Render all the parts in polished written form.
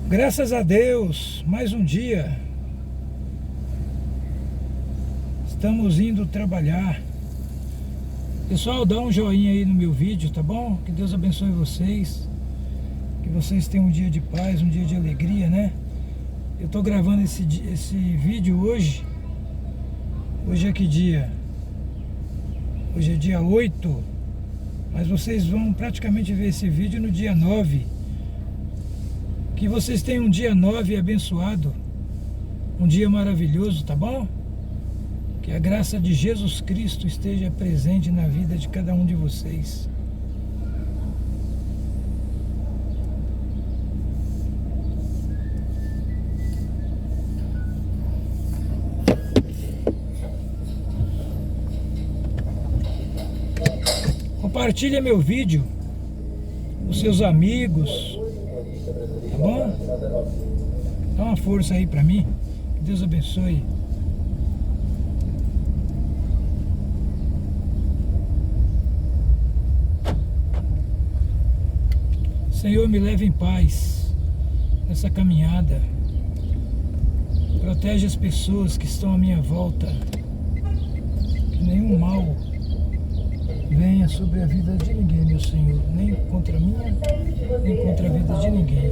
Graças a Deus, mais um dia. Estamos indo trabalhar. Pessoal, dá um joinha aí no meu vídeo, tá bom? Que Deus abençoe vocês. Que vocês tenham um dia de paz, um dia de alegria, né? Eu tô gravando esse vídeo hoje. Hoje é que dia? Hoje é dia 8. Mas vocês vão praticamente ver esse vídeo no dia 9. Que vocês tenham um dia 9 abençoado. Um dia maravilhoso, tá bom? Que a graça de Jesus Cristo esteja presente na vida de cada um de vocês. Compartilha meu vídeo com seus amigos, tá bom? Dá uma força aí pra mim. Que Deus abençoe. Senhor, me leve em paz nessa caminhada. Protege as pessoas que estão à minha volta. Que nenhum mal venha sobre a vida de ninguém, meu Senhor. Nem contra a minha, nem contra a vida de ninguém.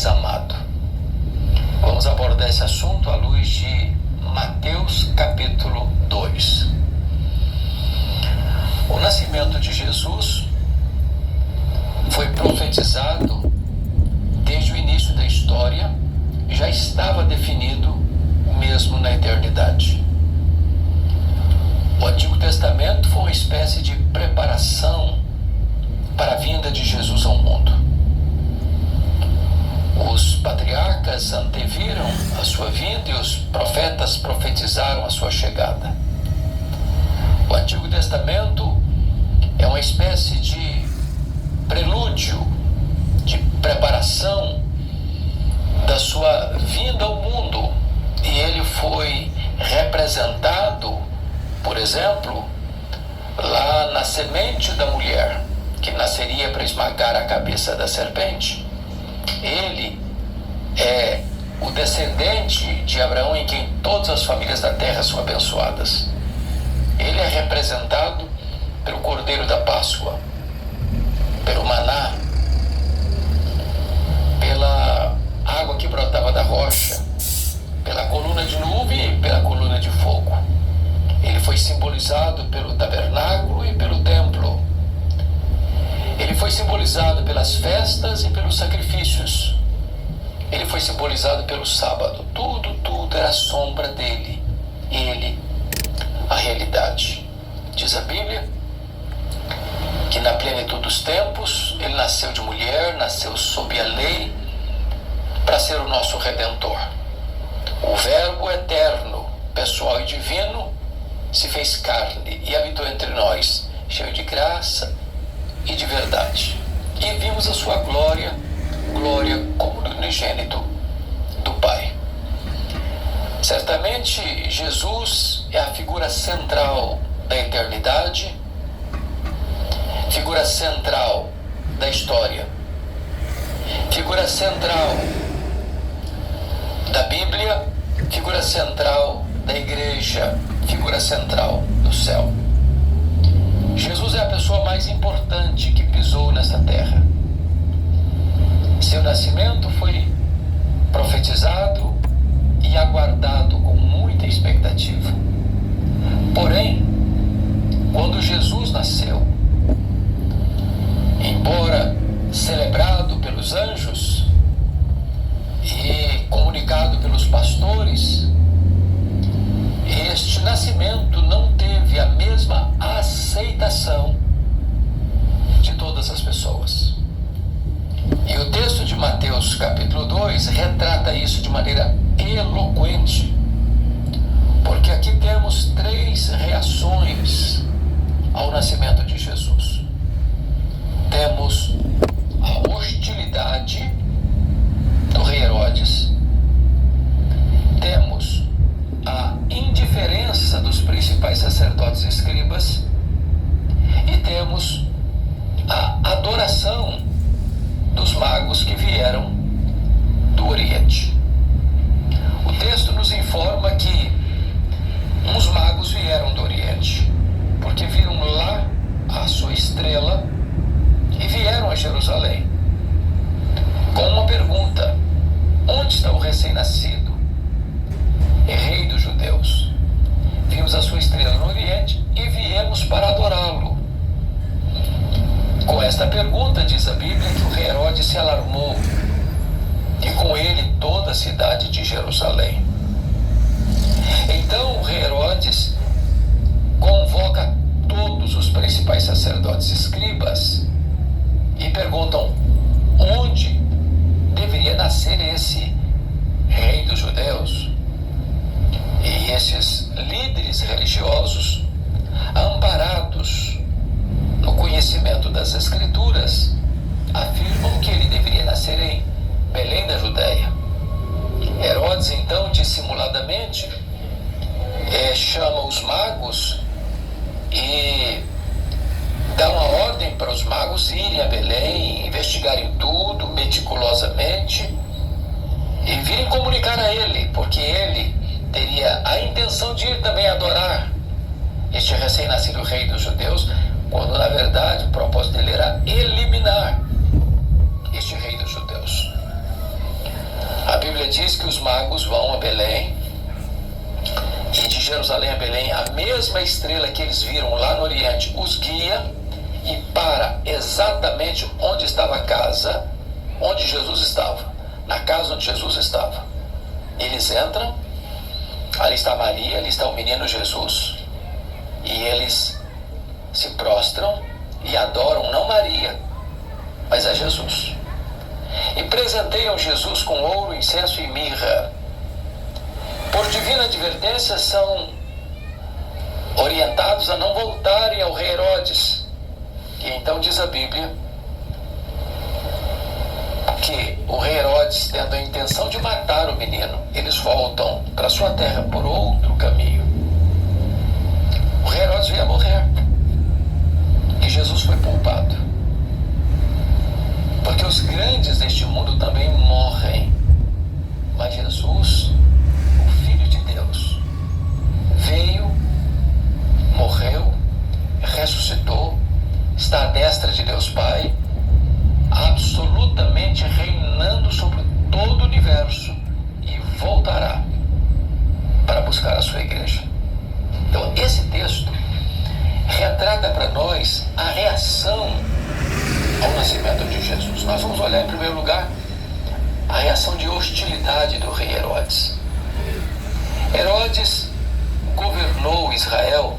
mais amado. Vamos abordar esse assunto à luz de Mateus capítulo 2. O nascimento de Jesus foi profetizado desde o início da história e já estava definido mesmo na eternidade. O Antigo Testamento foi uma espécie de preparação para a vinda de Jesus ao mundo. Os patriarcas anteviram a sua vinda e os profetas profetizaram a sua chegada. O Antigo Testamento é uma espécie de prelúdio, de preparação da sua vinda ao mundo, e ele foi representado, por exemplo, lá na semente da mulher, que nasceria para esmagar a cabeça da serpente. Ele é o descendente de Abraão, em quem todas as famílias da terra são abençoadas. Ele é representado pelo Cordeiro da Páscoa, pelo maná, pela água que brotava da rocha, pela coluna de nuvem e pela coluna de fogo. Ele foi simbolizado pelo tabernáculo e pelo templo. Ele foi simbolizado pelas festas e pelos sacrifícios. Ele foi simbolizado pelo sábado. Tudo era sombra dele. Ele, a realidade. Diz a Bíblia que na plenitude dos tempos, ele nasceu de mulher, nasceu sob a lei, para ser o nosso Redentor. O Verbo eterno, pessoal e divino, se fez carne e habitou entre nós, cheio de graça e de verdade. E vimos a sua glória como do unigênito do Pai. Certamente, Jesus é a figura central da eternidade, figura central da história, figura central da Bíblia, figura central da igreja, figura central do céu. Jesus é a pessoa mais importante que pisou nessa terra. Seu nascimento foi profetizado e aguardado com muita expectativa. Porém, quando Jesus nasceu, embora celebrado pelos anjos e comunicado pelos pastores, este nascimento não teve a mesma aceitação de todas as pessoas. E o texto de Mateus capítulo 2 retrata isso de maneira eloquente, porque aqui temos 3 reações ao nascimento de Jesus. Temos a hostilidade do rei Herodes, temos a indiferença dos principais sacerdotes e escribas, e temos a adoração dos magos que vieram do Oriente. O texto nos informa que uns magos vieram do Oriente, porque viram lá a sua estrela e vieram a Jerusalém com uma pergunta: onde está o recém-nascido e rei dos judeus? Vimos a sua estrela no Oriente e viemos para adorá-lo. Com esta pergunta, diz a Bíblia, que o rei Herodes se alarmou, e com ele toda a cidade de Jerusalém. Então o rei Herodes convoca todos os principais sacerdotes e escribas e perguntam onde deveria nascer esse rei dos judeus. E esses líderes religiosos, amparados no conhecimento das Escrituras, afirmam que ele deveria nascer em Belém da Judéia. Herodes, então, dissimuladamente, chama os magos e dá uma ordem para os magos irem a Belém, investigarem tudo meticulosamente e virem comunicar a ele, porque ele teria a intenção de ir também adorar este recém-nascido rei dos judeus, quando na verdade o propósito dele era eliminar este rei dos judeus. diz que os magos vão a Belém, e de Jerusalém a Belém, a mesma estrela que eles viram lá no Oriente os guia e para exatamente onde estava a casa, onde Jesus estava, na casa onde Jesus estava. Eles entram, ali está Maria, ali está o menino Jesus, e eles se prostram e adoram não Maria, mas a Jesus, e presenteiam Jesus com ouro, incenso e mirra. Por divina advertência, são orientados a não voltarem ao rei Herodes. E então diz a Bíblia que o rei Herodes, tendo a intenção de matar o menino, eles voltam para sua terra por outro caminho. O rei Herodes veio a morrer e Jesus foi poupado, porque os grandes deste mundo também morrem, mas Jesus, Filho de Deus, veio, morreu, ressuscitou, está à destra de Deus Pai, absolutamente reinando sobre todo o universo, e voltará para buscar a sua igreja. Então esse texto retrata para nós a reação ao nascimento de Jesus. Nós vamos olhar em primeiro lugar a reação de hostilidade do rei Herodes. Herodes governou Israel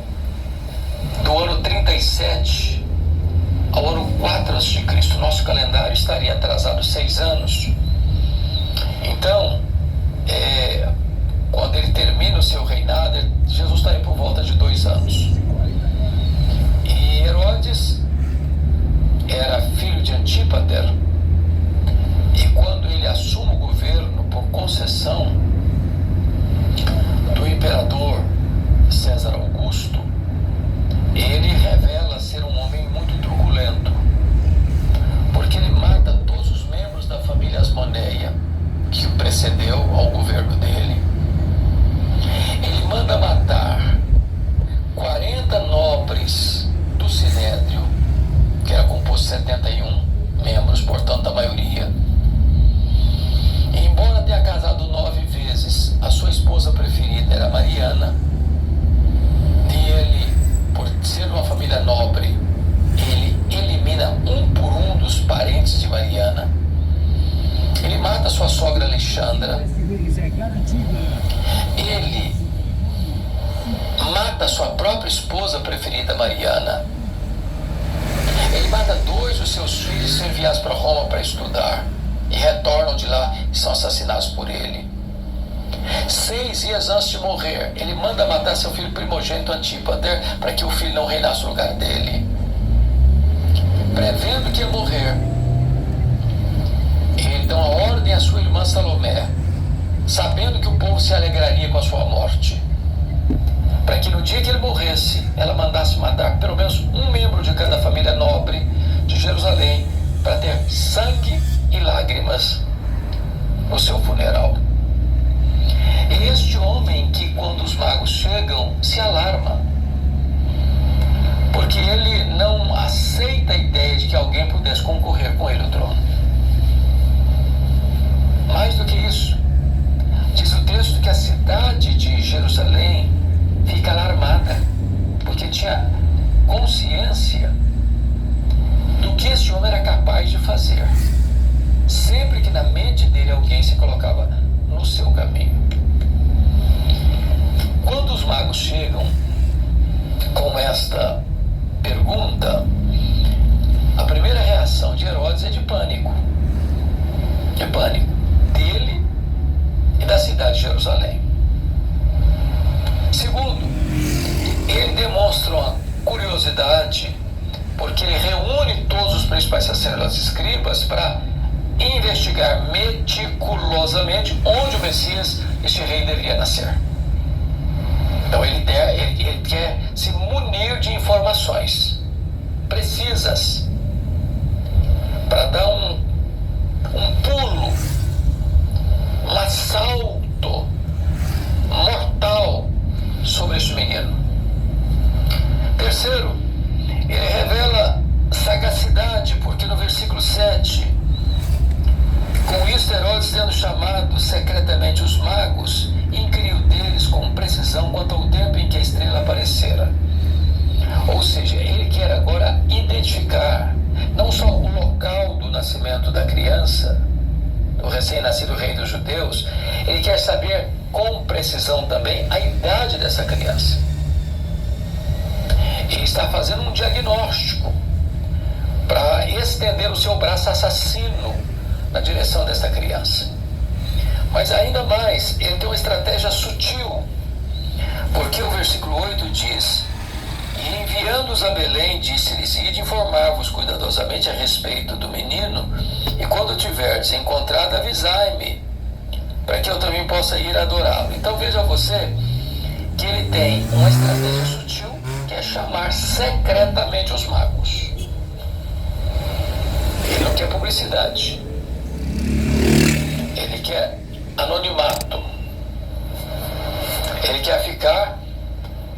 do ano 37 ao ano 4 a.C. Nosso calendário estaria atrasado 6 anos. Então, quando ele termina o seu reinado, Jesus está aí por volta de 2 anos. E Herodes era filho de Antípater, e quando ele assume o governo por concessão do imperador César Augusto, ele revela ser um homem muito truculento, porque ele mata todos os membros da família Asmoneia que precedeu ao governo dele. Ele manda matar 40 nobres do Sinédrio, que era composto de 71 membros, portanto a maioria. E embora tenha casado 9 vezes, a sua esposa preferida era Mariana, e ele, por ser uma família nobre, ele elimina um por um dos parentes de Mariana. Ele mata sua sogra Alexandra. Ele mata sua própria esposa preferida Mariana. Ele mata 2 dos seus filhos, são enviados para Roma para estudar, e retornam de lá e são assassinados por ele. 6 dias antes de morrer, ele manda matar seu filho primogênito Antípater, para que o filho não reinasse no lugar dele. Prevendo que ia morrer, ele dá uma ordem à sua irmã Salomé, sabendo que o povo se alegraria com a sua morte, para que no dia que ele morresse, ela mandasse matar pelo menos um membro de cada família nobre de Jerusalém, para ter sangue e lágrimas no seu funeral. É este homem que, quando os magos chegam, se alarma, porque ele não aceita a ideia de que alguém pudesse concorrer com ele ao trono. Mais do que isso, diz o texto que a cidade de Jerusalém fica alarmada, porque tinha consciência do que esse homem era capaz de fazer, sempre que na mente dele alguém se colocava no seu caminho. Quando os magos chegam com esta pergunta, a primeira reação de Herodes é de pânico. De pânico dele e da cidade de Jerusalém. Segundo, ele demonstra uma curiosidade, porque ele reúne todos os principais sacerdotes e escribas para investigar meticulosamente onde o Messias, este rei, deveria nascer. Então ele quer se munir de informações precisas para dar um pulo, um assalto mortal sobre este menino. Terceiro, ele revela sagacidade, porque no versículo 7, com isso Herodes, sendo chamado secretamente identificar não só o local do nascimento da criança, do recém-nascido rei dos judeus, ele quer saber com precisão também a idade dessa criança. Ele está fazendo um diagnóstico para estender o seu braço assassino na direção dessa criança. Mas ainda mais, ele tem uma estratégia sutil, porque o versículo 8 diz: e enviando-os a Belém, disse-lhes: ide informar-vos cuidadosamente a respeito do menino, e quando tiverdes encontrado, avisai-me, para que eu também possa ir adorá-lo. Então veja você que ele tem uma estratégia sutil, que é chamar secretamente os magos. Ele não quer publicidade, ele quer anonimato, ele quer ficar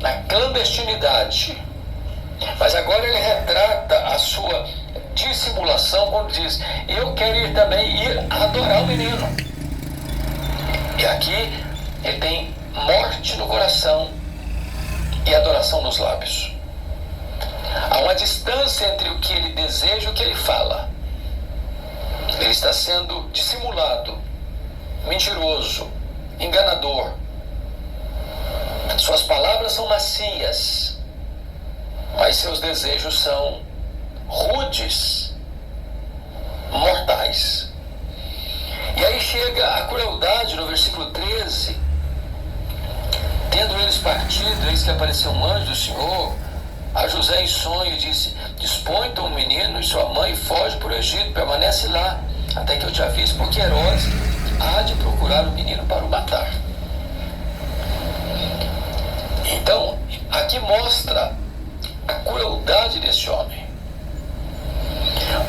na clandestinidade. Mas agora ele retrata a sua dissimulação quando diz: eu quero ir também adorar o menino. E aqui ele tem morte no coração e adoração nos lábios. Há uma distância entre o que ele deseja e o que ele fala. Ele está sendo dissimulado, mentiroso, enganador. Suas palavras são macias, mas seus desejos são rudes, mortais. E aí chega a crueldade no versículo 13. Tendo eles partido, eis que apareceu um anjo do Senhor a José em sonho e disse: dispõe-te um menino e sua mãe e foge para o Egito, permanece lá, até que eu te avise, porque Herodes há de procurar o menino para o matar. Então, aqui mostra a crueldade desse homem.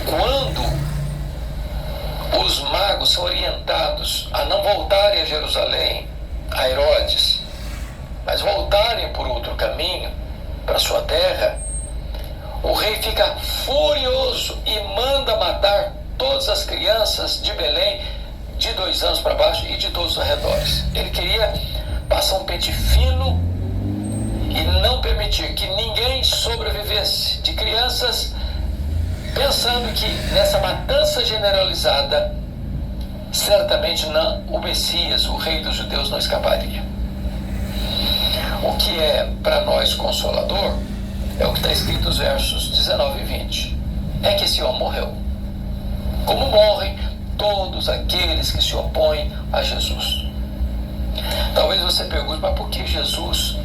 Quando os magos são orientados a não voltarem a Jerusalém, a Herodes, mas voltarem por outro caminho, para sua terra, o rei fica furioso e manda matar todas as crianças de Belém de 2 anos para baixo e de todos os arredores. Ele queria passar um pente fino e não permitir que ninguém sobrevivesse de crianças, pensando que nessa matança generalizada certamente não, o Messias, o rei dos judeus, não escaparia. O que é para nós consolador é o que está escrito nos versos 19 e 20. É que esse homem morreu, como morrem todos aqueles que se opõem a Jesus. Talvez você pergunte: mas por que Jesus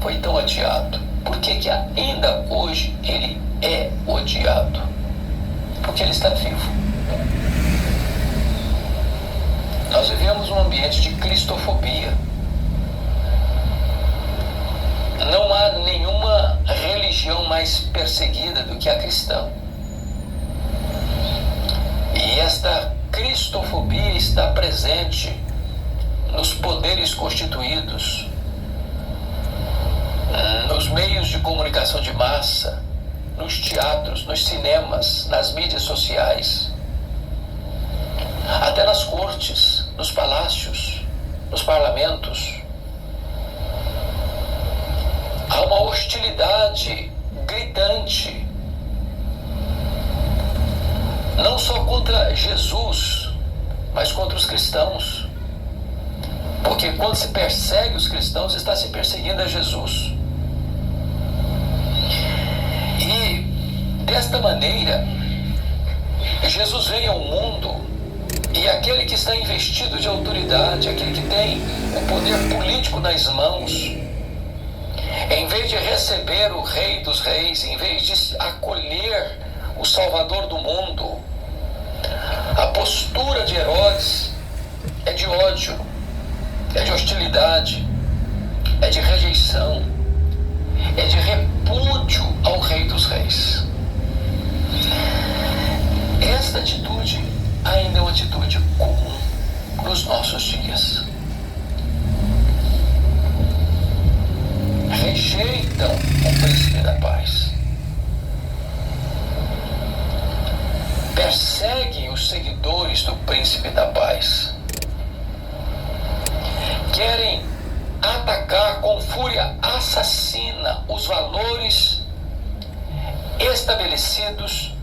foi tão odiado? Por que ainda hoje ele é odiado? Porque ele está vivo. Nós vivemos um ambiente de cristofobia. Não há nenhuma religião mais perseguida do que a cristã. E esta cristofobia está presente nos poderes constituídos, nos meios de comunicação de massa, nos teatros, nos cinemas, nas mídias sociais, até nas cortes, nos palácios, nos parlamentos. Há uma hostilidade gritante, não só contra Jesus, mas contra os cristãos. Porque quando se persegue os cristãos, está se perseguindo a Jesus. E desta maneira, Jesus vem ao mundo, e aquele que está investido de autoridade, aquele que tem o poder político nas mãos, em vez de receber o Rei dos Reis, em vez de acolher o Salvador do mundo, a postura de Herodes é de ódio, é de hostilidade, é de rejeição, é de repúdio ao Rei dos Reis. Esta atitude ainda é uma atitude comum nos nossos dias. Rejeitam o príncipe da paz, perseguem os seguidores do príncipe da paz, querem atacar com fúria assassina os valores estabelecidos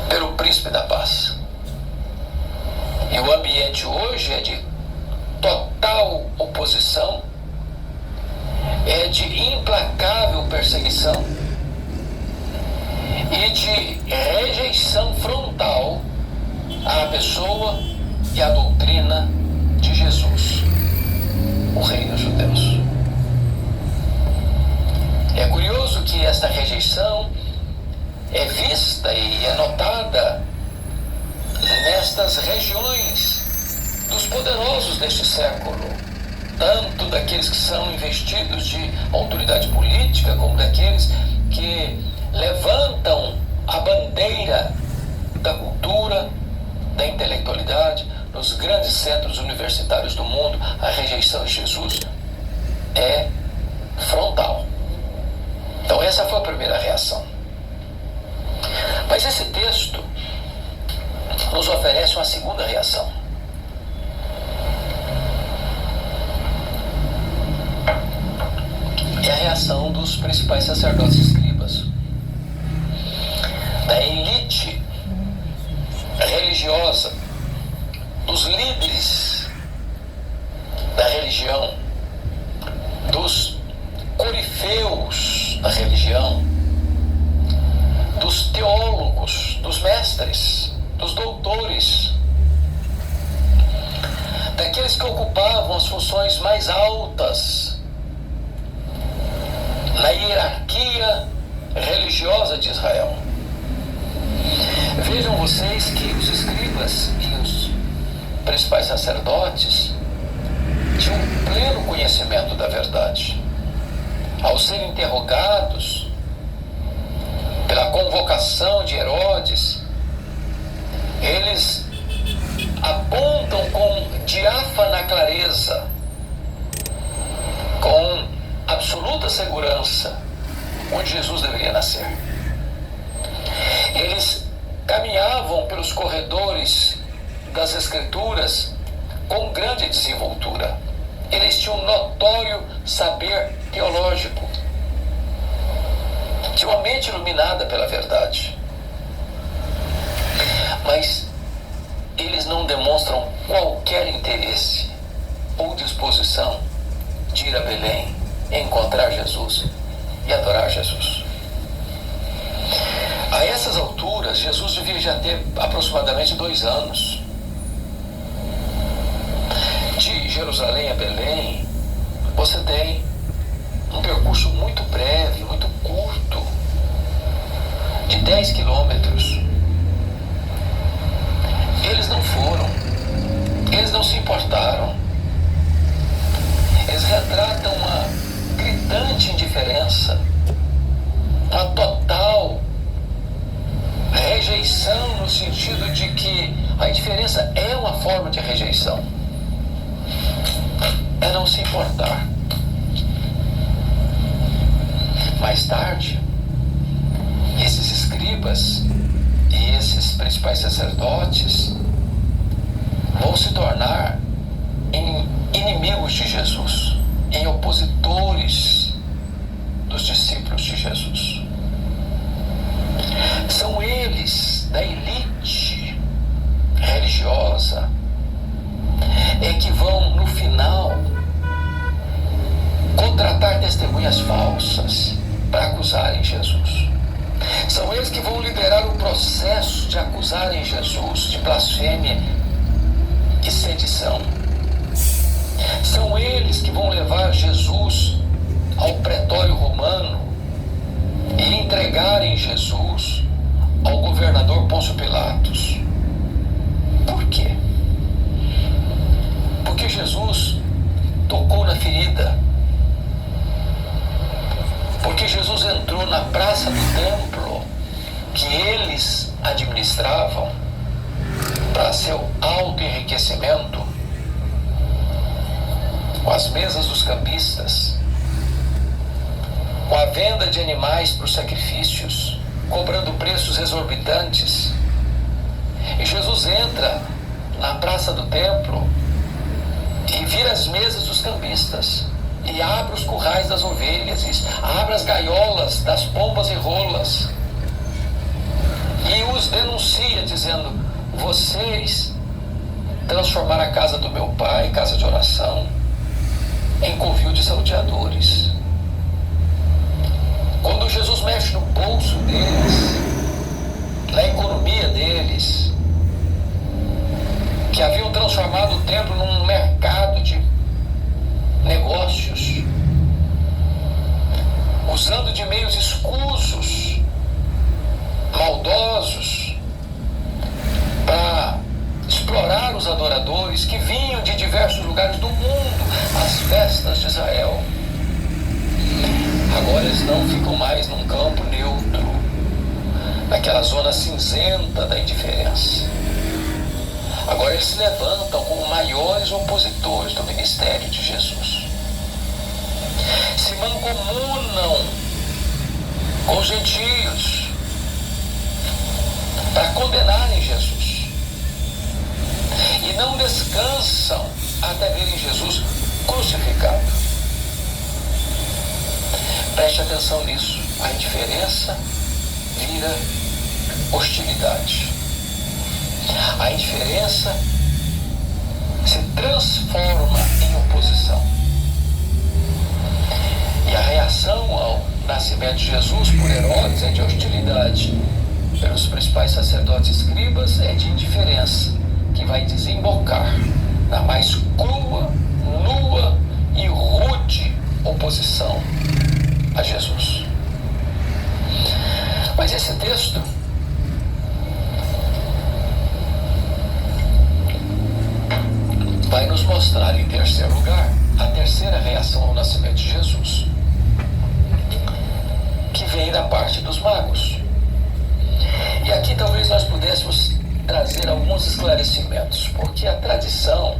pelo Príncipe da Paz. E o ambiente hoje é de total oposição, é de implacável perseguição e de rejeição frontal à pessoa e à doutrina de Jesus, o Rei dos Judeus. É curioso que esta rejeição é vista e é notada nestas regiões dos poderosos deste século, tanto daqueles que são investidos de autoridade política, como daqueles que levantam a bandeira da cultura, da intelectualidade. Nos grandes centros universitários do mundo, a rejeição de Jesus é frontal. Então essa foi a primeira reação. Mas esse texto nos oferece uma segunda reação. É a reação dos principais sacerdotes e escribas, da elite religiosa, dos líderes da religião, dos corifeus da religião, dos teólogos, dos mestres, dos doutores, daqueles que ocupavam as funções mais altas na hierarquia religiosa de Israel. Vejam vocês que os escribas e os principais sacerdotes tinham pleno conhecimento da verdade. Ao serem interrogados pela convocação de Herodes, eles apontam com diáfana clareza, com absoluta segurança, onde Jesus deveria nascer. Eles caminhavam pelos corredores das Escrituras com grande desenvoltura. Eles tinham um notório saber teológico, tinham uma mente iluminada pela verdade. Mas eles não demonstram qualquer interesse ou disposição de ir a Belém, encontrar Jesus e adorar Jesus. A essas alturas, Jesus devia já ter aproximadamente 2 anos. De Jerusalém a Belém, você tem um percurso muito breve, muito curto, de 10 quilômetros. Eles não foram, eles não se importaram. Eles retratam uma gritante indiferença, uma total rejeição, no sentido de que a indiferença é uma forma de rejeição. É não se importar. Mais tarde, esses escribas e esses principais sacerdotes vão se tornar em inimigos de Jesus, em opositores dos discípulos de Jesus. São eles, da elite religiosa, que vão, no final, contratar testemunhas falsas para acusarem Jesus. São eles que vão liderar o processo de acusarem Jesus de blasfêmia e sedição. São eles que vão levar Jesus ao pretório romano e entregarem Jesus ao governador Pôncio Pilatos. Por quê? Porque Jesus tocou na ferida. Porque Jesus entrou na praça do templo que eles administravam para seu auto-enriquecimento, com as mesas dos cambistas, com a venda de animais para os sacrifícios, cobrando preços exorbitantes. E Jesus entra na praça do templo e vira as mesas dos cambistas e abra os currais das ovelhas, abra as gaiolas das pombas e rolas, e os denuncia dizendo: vocês transformaram a casa do meu pai, casa de oração, em covil de salteadores. Quando Jesus mexe no bolso deles, na economia deles, que haviam transformado o templo num mercado de negócios, usando de meios escusos, maldosos, para explorar os adoradores que vinham de diversos lugares do mundo às festas de Israel. Agora eles não ficam mais num campo neutro, naquela zona cinzenta da indiferença. Agora eles se levantam como maiores opositores do ministério de Jesus. Se mancomunam com os gentios para condenarem Jesus. E não descansam até verem Jesus crucificado. Preste atenção nisso. A indiferença vira hostilidade. A indiferença se transforma em oposição. E a reação ao nascimento de Jesus por Herodes é de hostilidade. Pelos principais sacerdotes e escribas é de indiferença, que vai desembocar na mais crua, nua e rude oposição a Jesus. Mas esse texto vai nos mostrar, em terceiro lugar, a terceira reação ao nascimento de Jesus, que vem da parte dos magos. E aqui talvez nós pudéssemos trazer alguns esclarecimentos, porque a tradição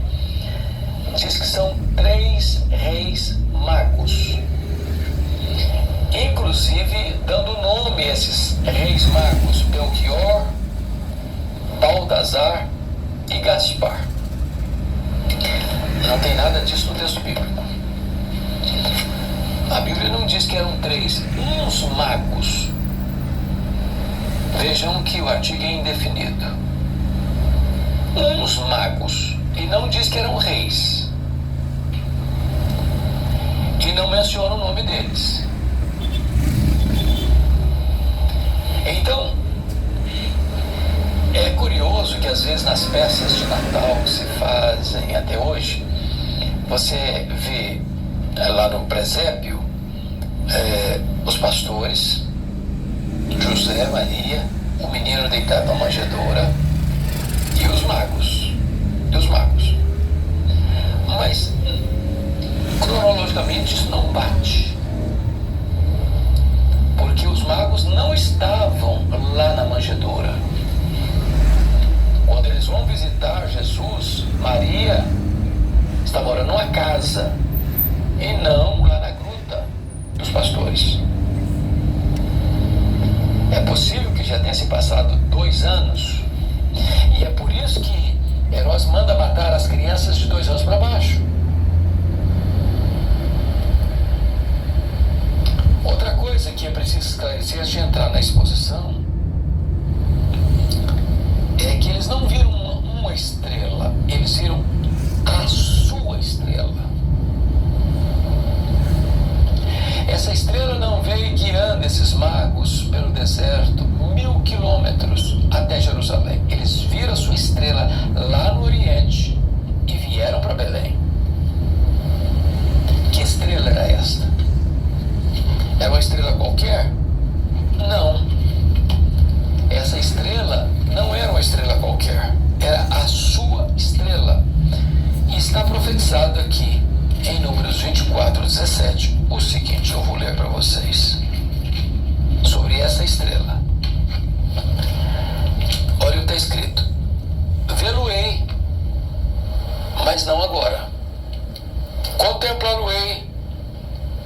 diz que são 3 reis magos, inclusive dando nome a esses reis magos: Belchior, Baltazar e Gaspar. Não tem nada disso no texto bíblico. A Bíblia não diz que eram 3, uns magos. Vejam que o artigo é indefinido. Uns magos. E não diz que eram reis. E não menciona o nome deles. Então, é curioso que às vezes nas peças de Natal que se fazem até hoje, você vê lá no presépio os pastores, José, Maria, o menino deitado na manjedoura e os magos. Mas cronologicamente isso não bate, porque os magos não estavam lá na manjedoura. Quando eles vão visitar Jesus, Maria está morando numa casa e não lá na gruta dos pastores. É possível que já tenha se passado 2 anos, e é por isso que Herodes manda matar as crianças de 2 anos para baixo. Outra coisa que é preciso esclarecer antes de entrar na exposição é que eles não viram uma estrela, eles viram a sua estrela. Essa estrela não veio guiando esses magos pelo deserto 1000 quilômetros até Jerusalém. Eles viram a sua estrela lá no Oriente e vieram para Belém. Que estrela era esta? Era uma estrela qualquer? Não. Essa estrela não era uma estrela qualquer. Era a sua estrela. E está profetizado aqui em Números 24:17 o seguinte, eu vou ler para vocês sobre essa estrela. Olha o que está escrito: vê-lo-ei, mas não agora. Contemplá-lo-ei,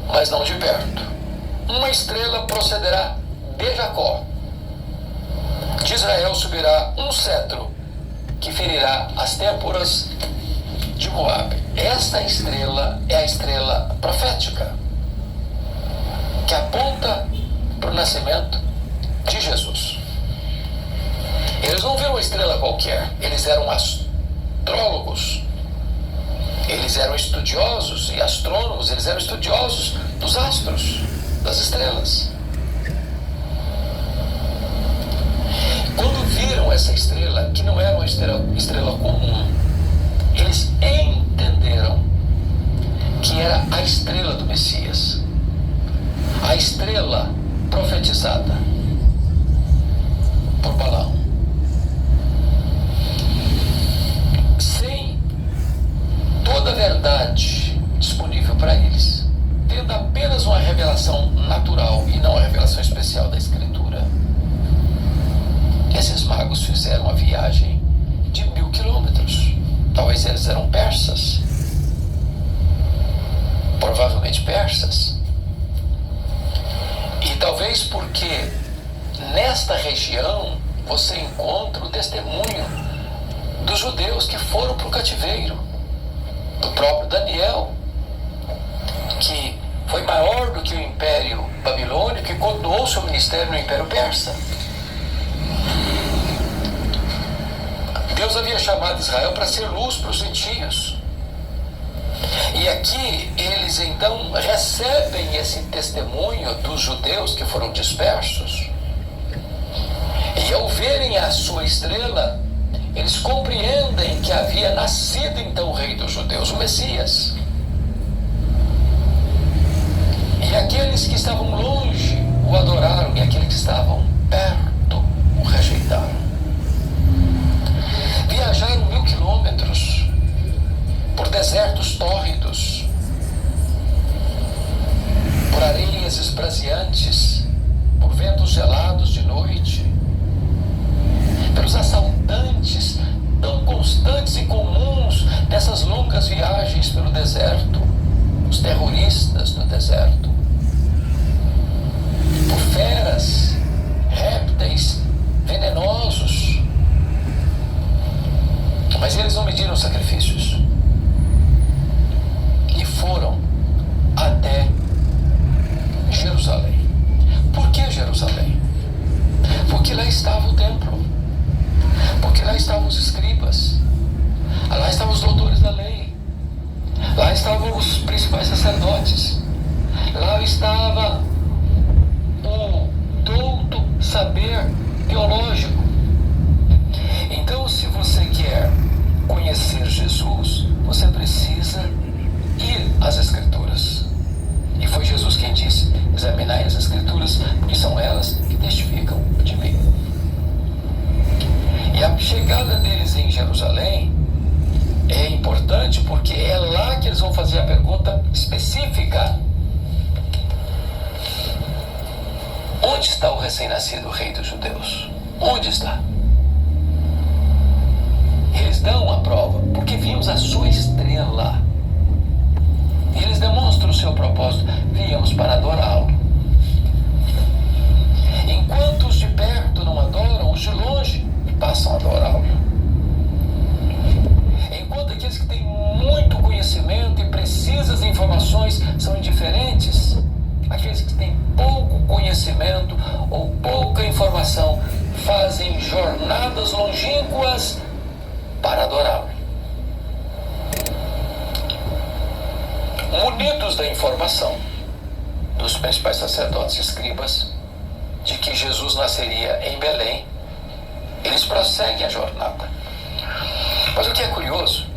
mas não de perto. Uma estrela procederá de Jacó. De Israel subirá um cetro que ferirá as têmporas de Moabe. esta estrela é a estrela profética, que aponta para o nascimento de Jesus. Eles não viram uma estrela qualquer, eles eram astrólogos, eles eram estudiosos e astrônomos, eles eram estudiosos dos astros, das estrelas. Quando viram essa estrela, que não era uma estrela comum, eles entenderam que era a estrela do Messias, a estrela profetizada por Balaão. Sem toda a verdade disponível para eles, tendo apenas uma revelação natural e não a revelação especial da Escritura, esses magos fizeram uma viagem de 1000 quilômetros. Talvez eles eram persas, provavelmente persas, e talvez porque nesta região você encontra o testemunho dos judeus que foram para o cativeiro, do próprio Daniel, que foi maior do que o Império Babilônico e continuou seu ministério no Império Persa. Deus havia chamado Israel para ser luz para os gentios. E aqui eles então recebem esse testemunho dos judeus que foram dispersos. E ao verem a sua estrela, eles compreendem que havia nascido então o rei dos judeus, o Messias. E aqueles que estavam longe o adoraram, e aqueles que estavam perto o rejeitaram. Viajaram 1000 quilômetros por desertos tórridos, por areias esbraseantes, por ventos gelados de noite, pelos assaltantes tão constantes e comuns nessas longas viagens pelo deserto, os terroristas do deserto, por feras, répteis venenosos. Mas eles não mediram sacrifícios e foram até Jerusalém. Por que Jerusalém? Porque lá estava o templo, porque lá estavam os escribas, lá estavam os doutores da lei, lá estavam os principais sacerdotes, lá estava o douto saber teológico. Então, se você quer conhecer Jesus, você precisa ir às Escrituras. E foi Jesus quem disse: examinai as Escrituras, porque são elas que testificam de mim. E a chegada deles em Jerusalém é importante porque é lá que eles vão fazer a pergunta específica: onde está o recém-nascido rei dos judeus? Onde está? Eles dão a prova, porque vimos a sua estrela. E eles demonstram o seu propósito: viemos para adorá-lo. Enquanto os de perto não adoram, os de longe passam a adorá-lo. Enquanto aqueles que têm muito conhecimento e precisas informações são indiferentes, aqueles que têm pouco conhecimento ou pouca informação fazem jornadas longínquas para adorá-lo. Munidos da informação dos principais sacerdotes e escribas de que Jesus nasceria em Belém, eles prosseguem a jornada. Mas o que é curioso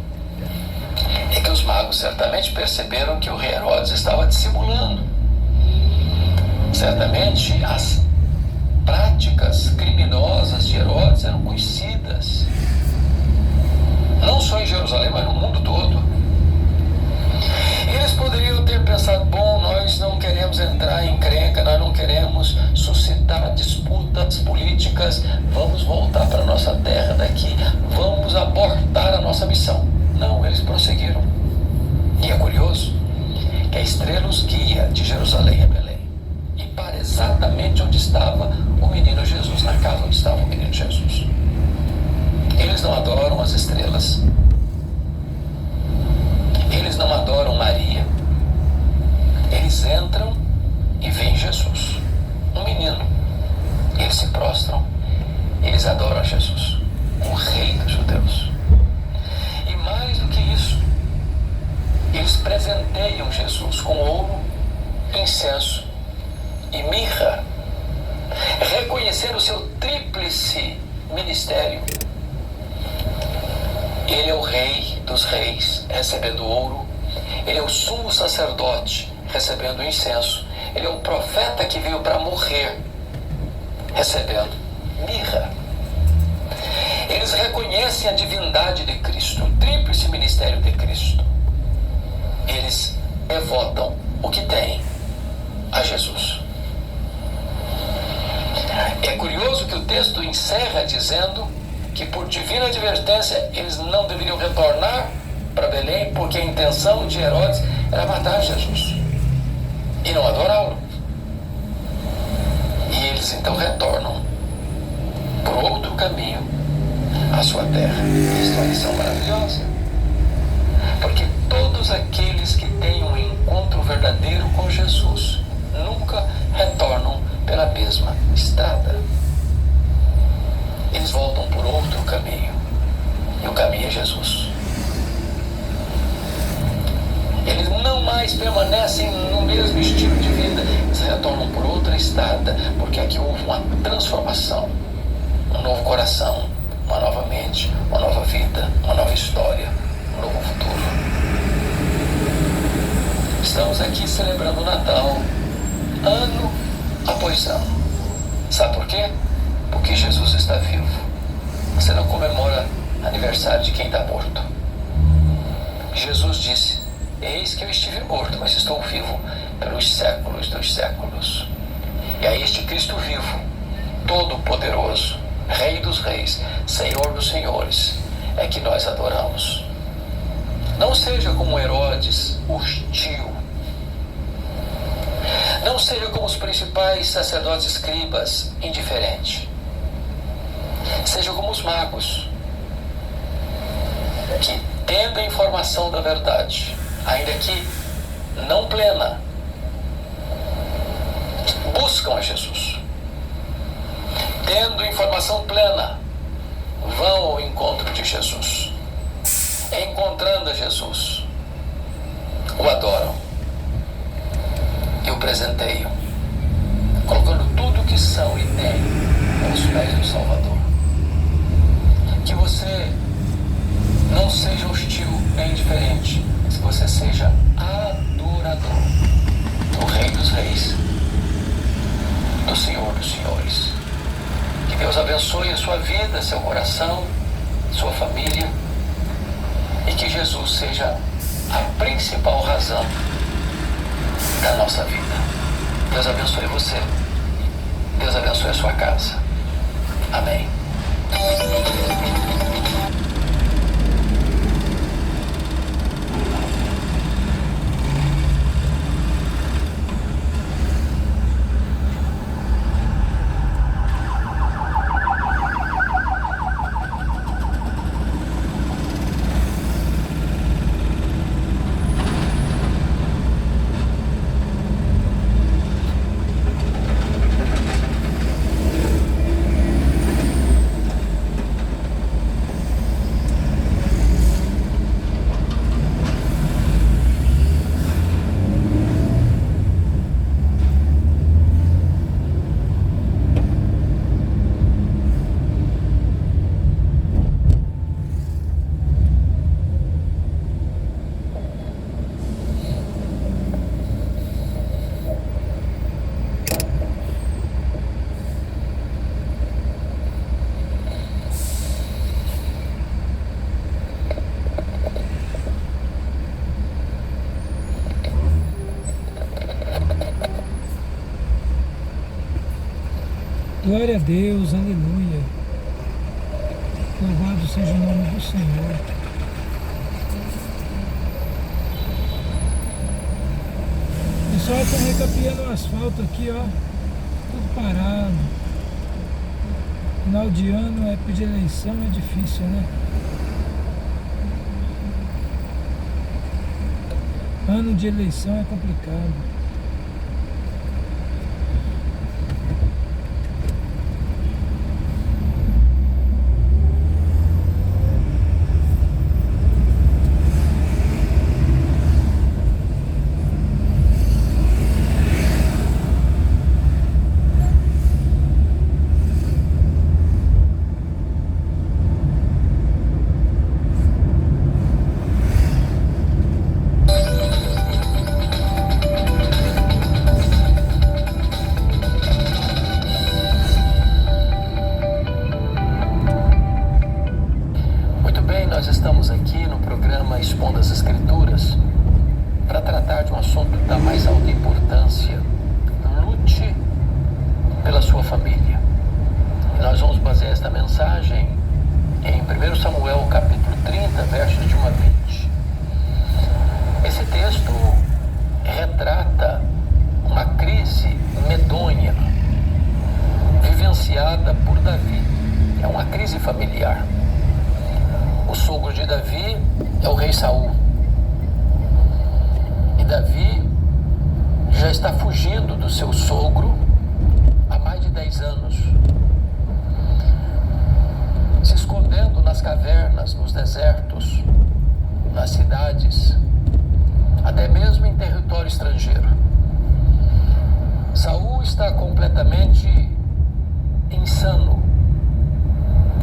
é que os magos certamente perceberam que o rei Herodes estava dissimulando. Certamente as práticas criminosas de Herodes eram conhecidas, não só em Jerusalém, mas no mundo todo. Eles poderiam ter pensado: bom, nós não queremos entrar em encrenca, nós não queremos suscitar disputas políticas, vamos voltar para a nossa terra daqui, vamos abortar a nossa missão. Não, eles prosseguiram. E é curioso que a estrela os guia de Jerusalém a Belém, e para exatamente onde estava o menino Jesus, na casa onde estava o menino Jesus. Eles não adoram as estrelas, eles presenteiam Jesus com ouro, incenso e mirra, reconhecendo o seu tríplice ministério. Ele é o rei dos reis, recebendo ouro. Ele é o sumo sacerdote, recebendo incenso. Ele é o profeta que veio para morrer, recebendo mirra. Eles reconhecem a divindade de Cristo, o tríplice ministério de Cristo. Eles devotam o que têm a Jesus. É curioso que o texto encerra dizendo que por divina advertência eles não deveriam retornar para Belém, porque a intenção de Herodes era matar Jesus e não adorá-lo. E eles então retornam por outro caminho à sua terra. Isso é uma lição maravilhosa, porque todos aqueles que têm um encontro verdadeiro com Jesus nunca retornam pela mesma estrada. Eles voltam por outro caminho, e o caminho é Jesus. Eles não mais permanecem no mesmo estilo de vida, eles retornam por outra estrada, porque aqui houve uma transformação, um novo coração, uma nova mente, uma nova vida, uma nova história, um novo futuro. Estamos aqui celebrando o Natal, ano após ano. Sabe por quê? Porque Jesus está vivo. Você não comemora aniversário de quem está morto. Jesus disse: eis que eu estive morto, mas estou vivo pelos séculos dos séculos. E a este Cristo vivo, todo-poderoso, Rei dos reis, Senhor dos senhores, é que nós adoramos. Não seja como Herodes, hostil. Não seja como os principais sacerdotes escribas, indiferente. Seja como os magos, que tendo a informação da verdade, ainda que não plena, buscam a Jesus. Tendo informação plena, vão ao encontro de Jesus. Encontrando a Jesus, o adoram e o presenteiam, colocando tudo o que são e têm aos pés do Salvador. Que você não seja hostil nem indiferente, que você seja adorador do Rei dos reis, do Senhor dos senhores. Que Deus abençoe a sua vida, seu coração, sua família, e que Jesus seja a principal razão da nossa vida. Deus abençoe você. Deus abençoe a sua casa. Amém. Glória a Deus, aleluia. Louvado seja o nome do Senhor. O pessoal está recapeando o asfalto aqui, ó. Tudo parado. Final de ano, época de eleição é difícil, né? Ano de eleição é complicado. Davi já está fugindo do seu sogro há mais de 10 anos, se escondendo nas cavernas, nos desertos, nas cidades, até mesmo em território estrangeiro. Saul está completamente insano,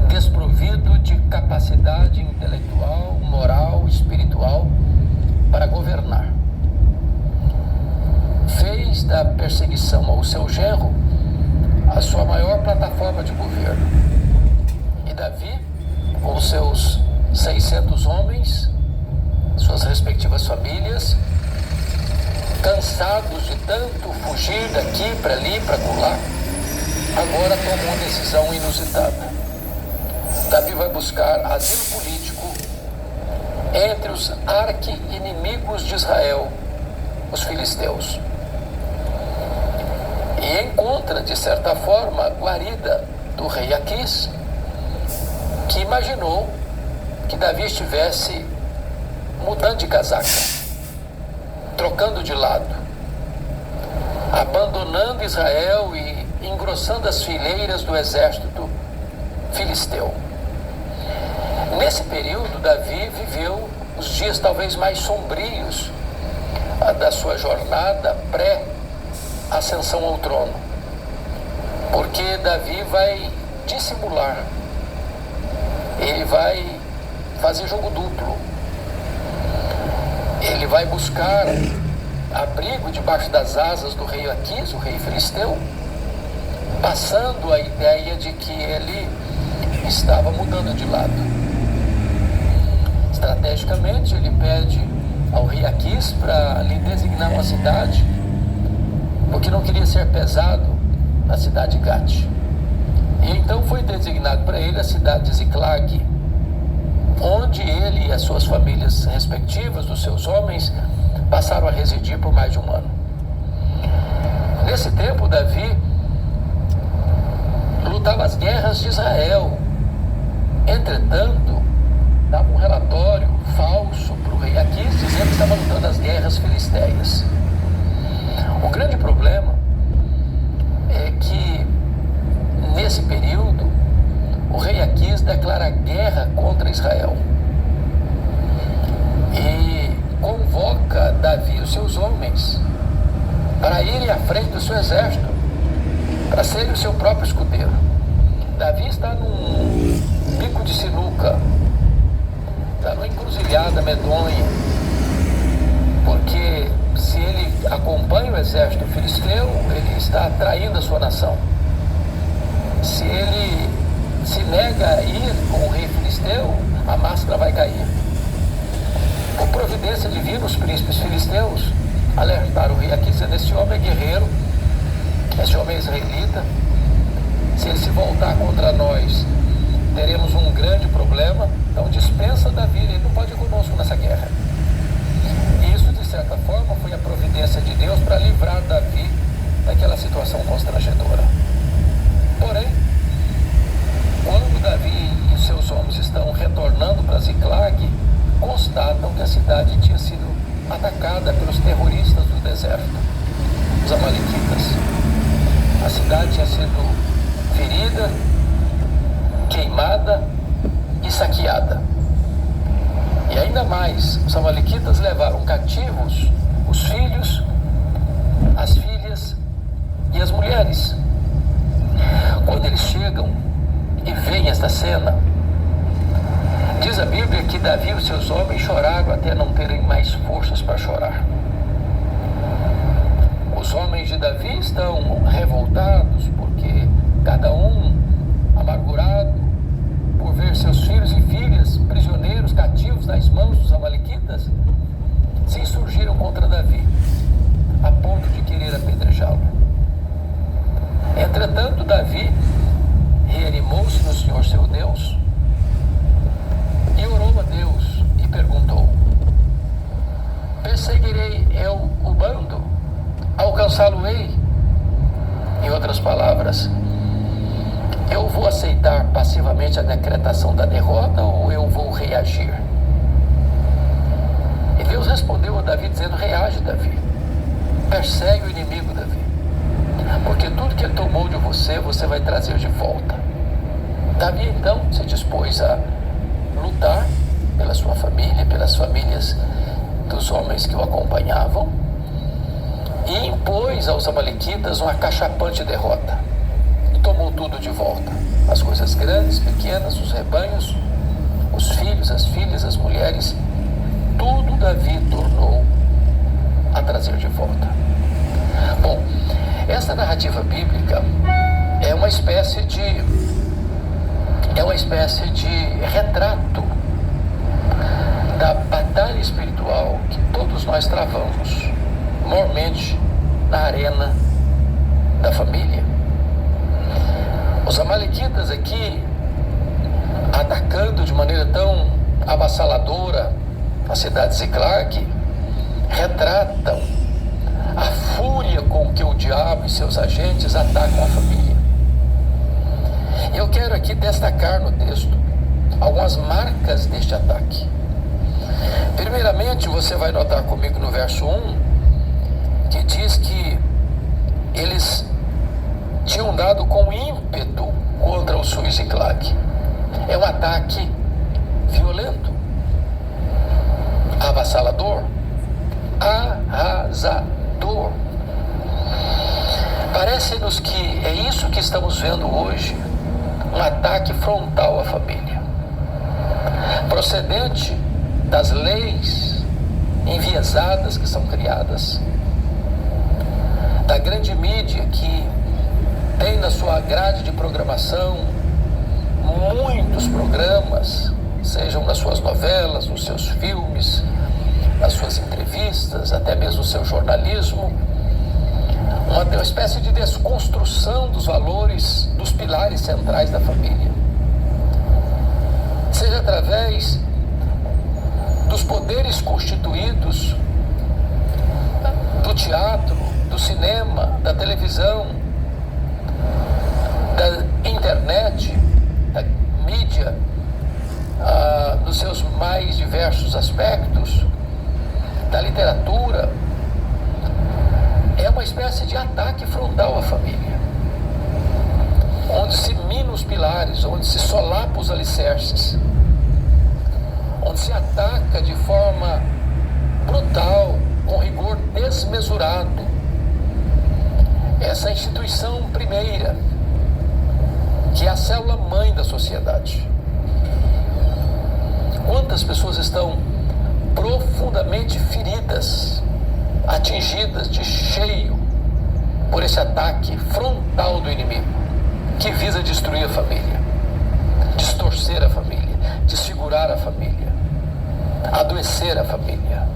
desprovido de capacidade intelectual, moral, espiritual para governar. Fez da perseguição ao seu genro a sua maior plataforma de governo. E Davi, com seus 600 homens, suas respectivas famílias, cansados de tanto fugir daqui para ali, para colar, agora tomou uma decisão inusitada. Davi vai buscar asilo político entre os arqui-inimigos de Israel, os filisteus. E encontra, de certa forma, a guarida do rei Aquis, que imaginou que Davi estivesse mudando de casaca, trocando de lado, abandonando Israel e engrossando as fileiras do exército filisteu. Nesse período, Davi viveu os dias talvez mais sombrios da sua jornada pré-ascensão ao trono, porque Davi vai dissimular, ele vai fazer jogo duplo, ele vai buscar abrigo debaixo das asas do rei Aquis, o rei filisteu, passando a ideia de que ele estava mudando de lado. Estrategicamente, ele pede ao rei Aquis para lhe designar uma cidade, porque não queria ser pesado na cidade de Gate. E então foi designado para ele a cidade de Ziclag, onde ele e as suas famílias respectivas, os seus homens, passaram a residir por mais de um ano. Nesse tempo, Davi lutava as guerras de Israel. Entretanto, dava um relatório falso para o rei Aquis, dizendo que estava lutando as guerras filisteias. O grande problema é que, nesse período, o rei Aquis declara guerra contra Israel e convoca Davi e os seus homens para irem à frente do seu exército, para serem o seu próprio escudeiro. Davi está num bico de sinuca, está numa encruzilhada medonha, porque se ele acompanha o exército filisteu, ele está traindo a sua nação. Se ele se nega a ir com o rei filisteu, a máscara vai cair. Por providência divina, os príncipes filisteus alertaram o rei Aquis, dizendo: esse homem é guerreiro, esse homem é israelita, se ele se voltar contra nós, teremos um grande problema, então dispensa Davi, ele não pode ir conosco nessa guerra. E isso, de certa forma, foi a providência de Deus para livrar Davi daquela situação constrangedora. Porém, quando Davi e seus homens estão retornando para Ziclag, constatam que a cidade tinha sido atacada pelos terroristas do deserto, os amalequitas. A cidade tinha sido ferida, queimada e saqueada. E ainda mais, os amalequitas levaram cativos os filhos, as filhas e as mulheres. Quando eles chegam e veem esta cena, diz a Bíblia que Davi e os seus homens choraram até não terem mais forças para chorar. Os homens de Davi estão revoltados porque cada um amargurado por ver seus filhos e filhas prisioneiros, cativos nas mãos dos amalequitas, se insurgiram contra Davi, a ponto de querer apedrejá-lo. Entretanto, Davi reanimou-se no Senhor seu Deus e orou a Deus e perguntou: perseguirei eu o bando? Alcançá-lo-ei? Em outras palavras, eu vou aceitar passivamente a decretação da derrota ou eu vou reagir? E Deus respondeu respondeu a Davi dizendo: reage, Davi. Persegue o inimigo, Davi. Porque tudo que ele tomou de você, você vai trazer de volta. Davi então se dispôs a lutar pela sua família, pelas famílias dos homens que o acompanhavam, e impôs aos amalequitas uma cachapante derrota. E tomou tudo de volta. As coisas grandes, pequenas, os rebanhos, os filhos, as filhas, as mulheres, tudo Davi tornou a trazer de volta. Bom, essa narrativa bíblica é uma espécie de retrato da batalha espiritual que todos nós travamos, mormente na arena da família. Os amalequitas aqui, atacando de maneira tão avassaladora a cidade de Ziclag, retratam a fúria com que o diabo e seus agentes atacam a família. Eu quero aqui destacar no texto algumas marcas deste ataque. Primeiramente, você vai notar comigo no verso 1, que diz que eles tinham dado com ímpeto contra o sul de Ziclag. É um ataque violento, avassalador, arrasador. Parece-nos que é isso que estamos vendo hoje, um ataque frontal à família, procedente das leis enviesadas que são criadas, da grande mídia que tem na sua grade de programação muitos programas, sejam nas suas novelas, nos seus filmes, nas suas entrevistas, até mesmo no seu jornalismo, uma espécie de desconstrução dos valores, dos pilares centrais da família. Seja através dos poderes constituídos do teatro, do cinema, da televisão, da internet, da mídia, nos seus mais diversos aspectos, da literatura. É uma espécie de ataque frontal à família, onde se mina os pilares, onde se solapa os alicerces, onde se ataca de forma brutal, com rigor desmesurado, essa instituição primeira, que é a célula mãe da sociedade. Quantas pessoas estão profundamente feridas, atingidas de cheio por esse ataque frontal do inimigo, que visa destruir a família, distorcer a família, desfigurar a família, adoecer a família.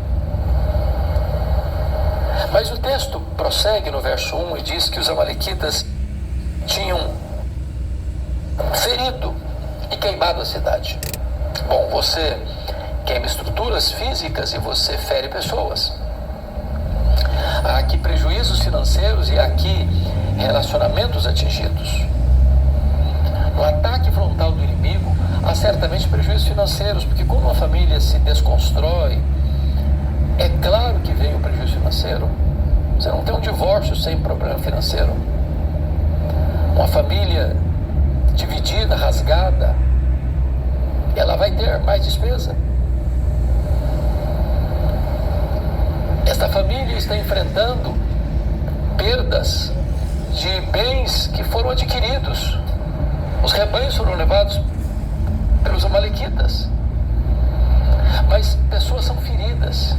Mas o texto prossegue no verso 1 e diz que os amalequitas tinham ferido e queimado a cidade. Bom, você queima estruturas físicas e você fere pessoas. Há aqui prejuízos financeiros e há aqui relacionamentos atingidos. No ataque frontal do inimigo, há certamente prejuízos financeiros, porque quando uma família se desconstrói, é claro que vem o prejuízo financeiro. Você não tem um divórcio sem problema financeiro. Uma família dividida, rasgada, ela vai ter mais despesa. Esta família está enfrentando perdas de bens que foram adquiridos. Os rebanhos foram levados pelos amalequitas. Mas pessoas são feridas.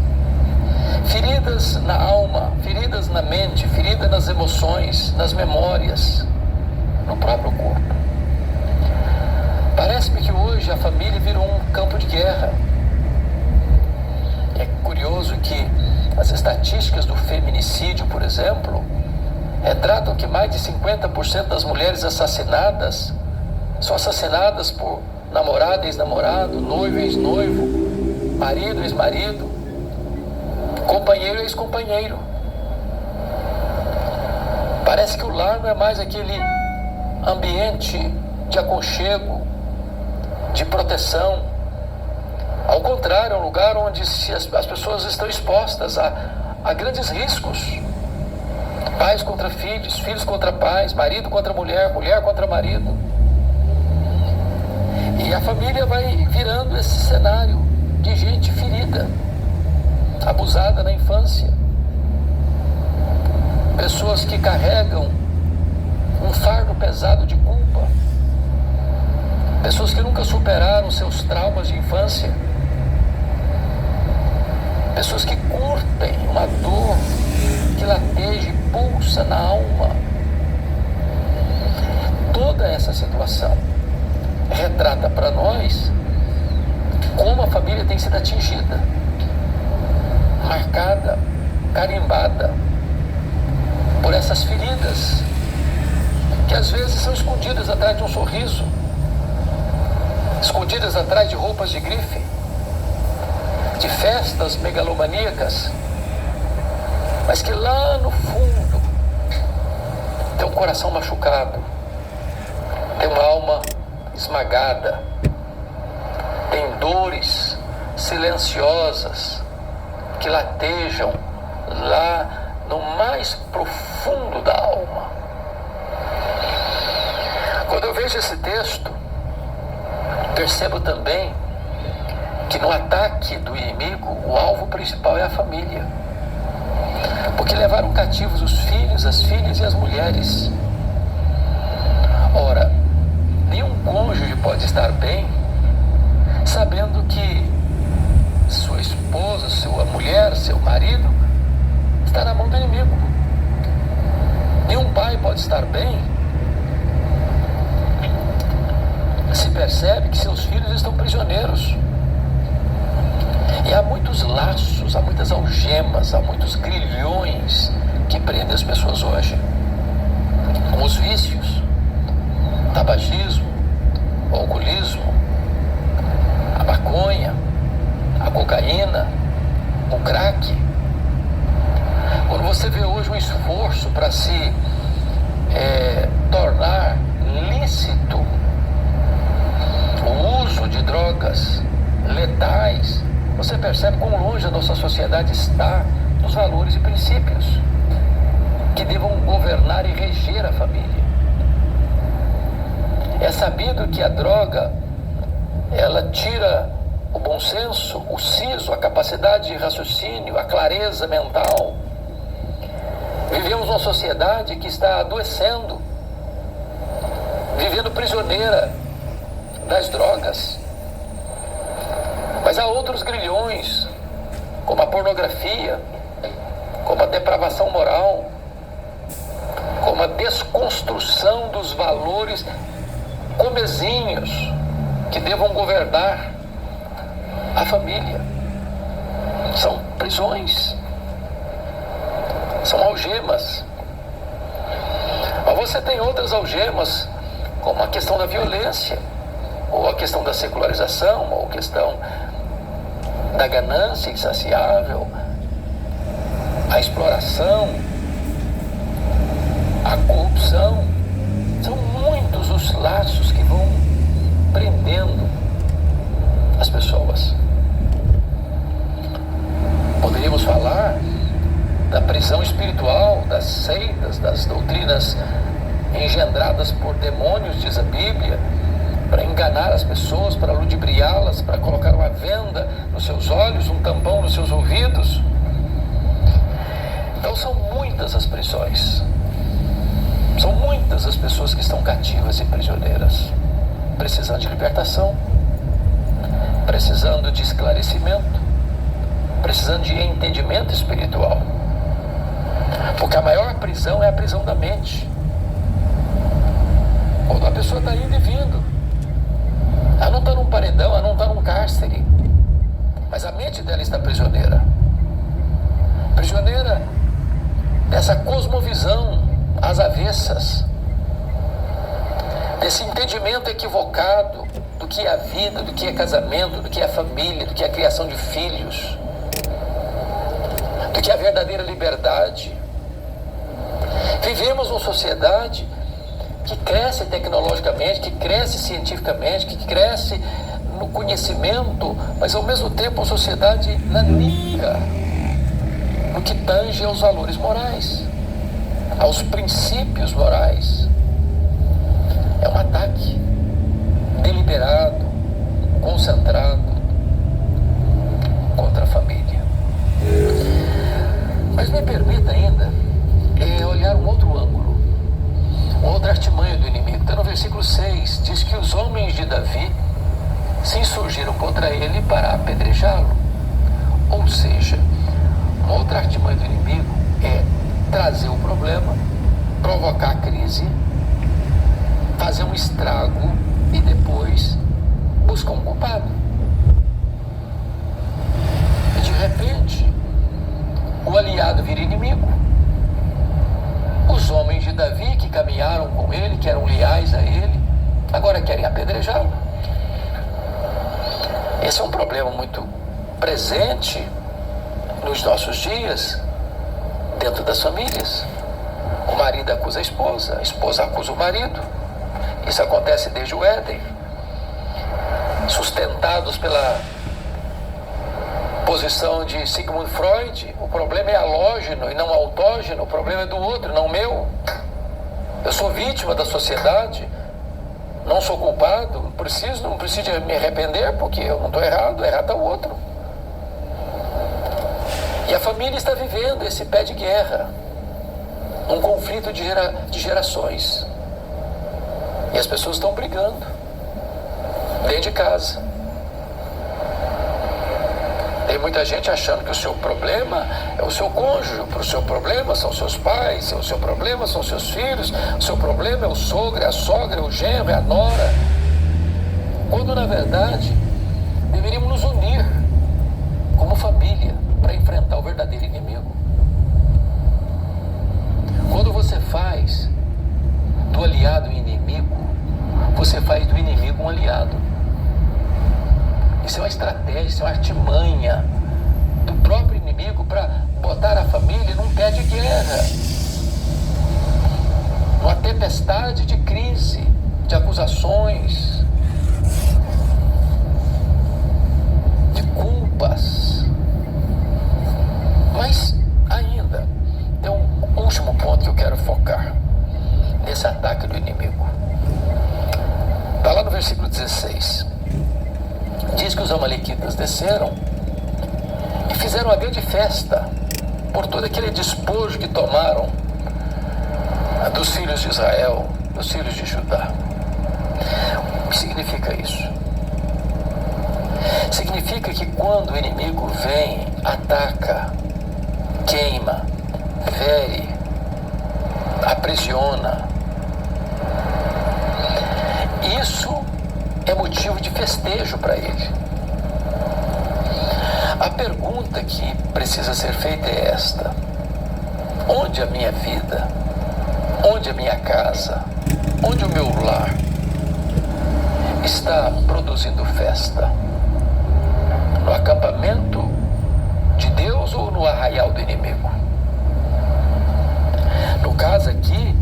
Feridas na alma, feridas na mente, feridas nas emoções, nas memórias, no próprio corpo. Parece-me que hoje a família virou um campo de guerra. É curioso que as estatísticas do feminicídio, por exemplo, retratam que mais de 50% das mulheres assassinadas são assassinadas por namorado, ex-namorado, noivo, ex-noivo, marido, ex-marido, companheiro, ex-companheiro. Parece que o lar não é mais aquele ambiente de aconchego, de proteção, Ao contrário, é um lugar onde as pessoas estão expostas a grandes riscos. Pais contra filhos, filhos contra pais, marido contra mulher, mulher contra marido. E a família vai virando esse cenário de gente ferida, abusada na infância. Pessoas que carregam um fardo pesado de culpa. Pessoas que nunca superaram seus traumas de infância. Pessoas que curtem uma dor que lateja e pulsa na alma. Toda essa situação retrata para nós como a família tem sido atingida, marcada, carimbada por essas feridas que às vezes são escondidas atrás de um sorriso, escondidas atrás de roupas de grife, de festas megalomaníacas, mas que lá no fundo tem um coração machucado, tem uma alma esmagada, tem dores silenciosas que latejam lá no mais profundo da alma. Quando eu vejo esse texto, percebo também que no ataque do inimigo, o alvo principal é a família. Porque levaram cativos os filhos, as filhas e as mulheres. Ora, nenhum cônjuge pode estar bem sabendo que sua esposa, sua mulher, seu marido está na mão do inimigo. Nenhum pai pode estar bem se percebe que seus filhos estão prisioneiros. E há muitos laços, há muitas algemas, há muitos grilhões que prendem as pessoas hoje. Como os vícios, tabagismo, o alcoolismo, a maconha, a cocaína, o crack. Quando você vê hoje um esforço para se tornar lícito o uso de drogas letais, você percebe quão longe a nossa sociedade está dos valores e princípios que devam governar e reger a família. É sabido que a droga, ela tira o bom senso, o siso, a capacidade de raciocínio, a clareza mental. Vivemos uma sociedade que está adoecendo, vivendo prisioneira das drogas. Mas há outros grilhões, como a pornografia, como a depravação moral, como a desconstrução dos valores comezinhos que devam governar a família. São prisões, são algemas. Mas você tem outras algemas, como a questão da violência, ou a questão da secularização, ou a questão da ganância insaciável, a exploração, a corrupção. São muitos os laços que vão prendendo as pessoas. Poderíamos falar da prisão espiritual, das seitas, das doutrinas engendradas por demônios, diz a Bíblia, para enganar as pessoas, para ludibriá-las, para colocar uma venda nos seus olhos, um tampão nos seus ouvidos. Então são muitas as prisões, são muitas as pessoas que estão cativas e prisioneiras, precisando de libertação, precisando de esclarecimento, precisando de entendimento espiritual. Porque a maior prisão é a prisão da mente. Quando a pessoa está indo e vindo, ela não está num paredão, ela não está num cárcere, mas a mente dela está prisioneira. Prisioneira dessa cosmovisão às avessas, desse entendimento equivocado do que é a vida, do que é casamento, do que é a família, do que é a criação de filhos, do que é a verdadeira liberdade. Vivemos uma sociedade que cresce tecnologicamente, que cresce cientificamente, que cresce no conhecimento, mas ao mesmo tempo uma sociedade nanica, no que tange aos valores morais, aos princípios morais. É um ataque deliberado, concentrado contra a família. Mas me permita ainda olhar um outro ângulo, outra artimanha do inimigo. Então, no versículo 6, diz que os homens de Davi se insurgiram contra ele para apedrejá-lo. Ou seja, uma outra artimanha do inimigo é trazer o problema, provocar a crise, fazer um estrago e depois buscar um culpado. E de repente, o aliado vira inimigo. Os homens de Davi que caminharam com ele, que eram leais a ele, agora querem apedrejá-lo. Esse é um problema muito presente nos nossos dias, dentro das famílias. O marido acusa a esposa acusa o marido. Isso acontece desde o Éden. Sustentados pela posição de Sigmund Freud, o problema é halógeno e não autógeno, o problema é do outro, não meu. Eu sou vítima da sociedade, não sou culpado, não preciso me arrepender porque eu não estou errado é o outro. E a família está vivendo esse pé de guerra, um conflito de gerações. E as pessoas estão brigando dentro de casa. Tem muita gente achando que o seu problema é o seu cônjuge, o seu problema são seus pais, o seu problema são seus filhos, o seu problema é o sogro, é a sogra, é o genro, é a nora. Quando, na verdade, deveríamos nos unir como família para enfrentar o verdadeiro inimigo. Quando você faz do aliado um inimigo, você faz do inimigo um aliado. Isso é uma estratégia, isso é uma artimanha do próprio inimigo para botar a família num pé de guerra, numa tempestade de crise, de acusações, de culpas. Mas ainda tem um último ponto que eu quero focar nesse ataque do inimigo. Está lá no versículo 16. Diz que os amalequitas desceram e fizeram uma grande festa por todo aquele despojo que tomaram dos filhos de Israel, dos filhos de Judá. O que significa isso? Significa que quando o inimigo vem, ataca, queima, fere, aprisiona, isso é motivo de festejo para ele. A pergunta que precisa ser feita é esta: onde a minha vida, onde a minha casa, onde o meu lar está produzindo festa? No acampamento de Deus ou no arraial do inimigo? No caso aqui,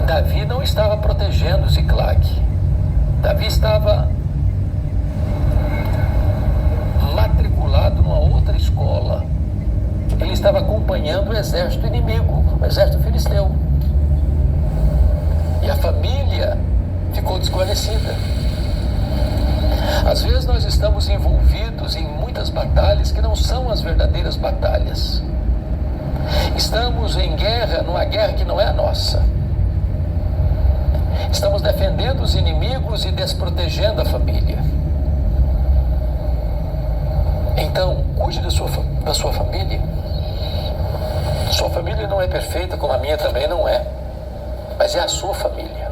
Davi não estava protegendo Ziclague. Davi estava matriculado numa outra escola. Ele estava acompanhando o exército inimigo, o exército filisteu. E a família ficou desguarnecida. Às vezes nós estamos envolvidos em muitas batalhas que não são as verdadeiras batalhas. Estamos em guerra, numa guerra que não é a nossa. Estamos defendendo os inimigos e desprotegendo a família. Então, cuide da sua família. Sua família não é perfeita, como a minha também não é. Mas é a sua família.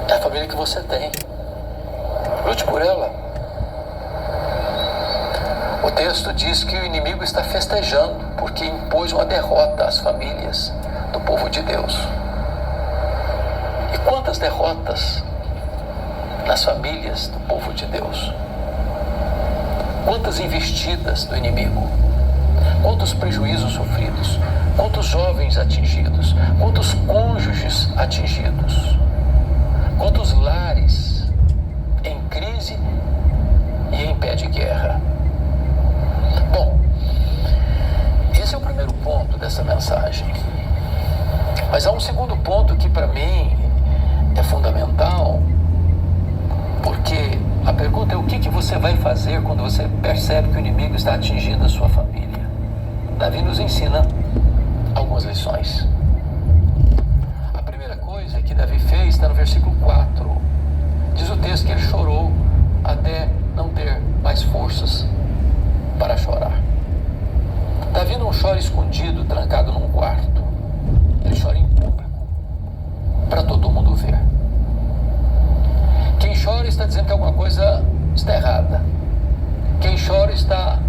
É a família que você tem. Lute por ela. O texto diz que o inimigo está festejando porque impôs uma derrota às famílias do povo de Deus. E quantas derrotas nas famílias do povo de Deus? Quantas investidas do inimigo? Quantos prejuízos sofridos? Quantos jovens atingidos? Quantos cônjuges atingidos? quantos lares em crise e em pé de guerra. Bom, esse é o primeiro ponto dessa mensagem. Mas há um segundo ponto que para mim é fundamental, porque a pergunta é: o que você vai fazer quando você percebe que o inimigo está atingindo a sua família? Davi nos ensina algumas lições. A primeira coisa que Davi fez está no versículo 4. Diz o texto que ele chorou até não ter mais forças para chorar. Davi não chora escondido, trancado num quarto. Ele chora em público, para todo mundo ver. Quem chora está dizendo que alguma coisa está errada. Quem chora está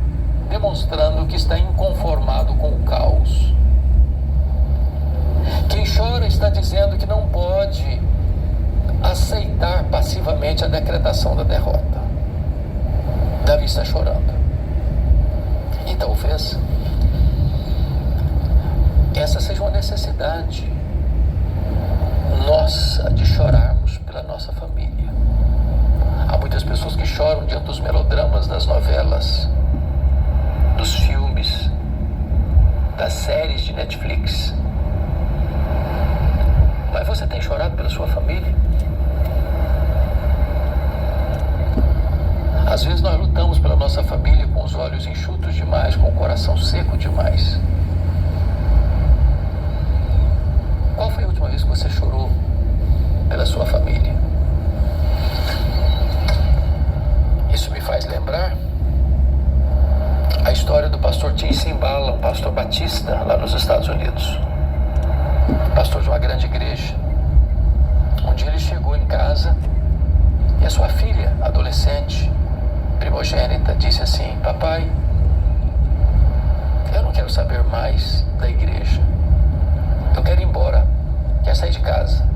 demonstrando que está inconformado com o caos. Quem chora está dizendo que não pode aceitar passivamente a decretação da derrota. Davi está chorando. E talvez essa seja uma necessidade nossa de chorarmos pela nossa família. Há muitas pessoas que choram diante dos melodramas das novelas, dos filmes, das séries de Netflix. Mas você tem chorado pela sua família? Às vezes nós lutamos pela nossa família com os olhos enxutos demais, com o coração seco demais. Qual foi a última vez que você chorou pela sua família? Isso me faz lembrar a história do pastor Tim Cymbala, um pastor batista lá nos Estados Unidos. Pastor de uma grande igreja. Um dia ele chegou em casa e a sua filha, adolescente, primogênita, disse assim: papai, eu não quero saber mais da igreja. Eu quero ir embora, quero sair de casa,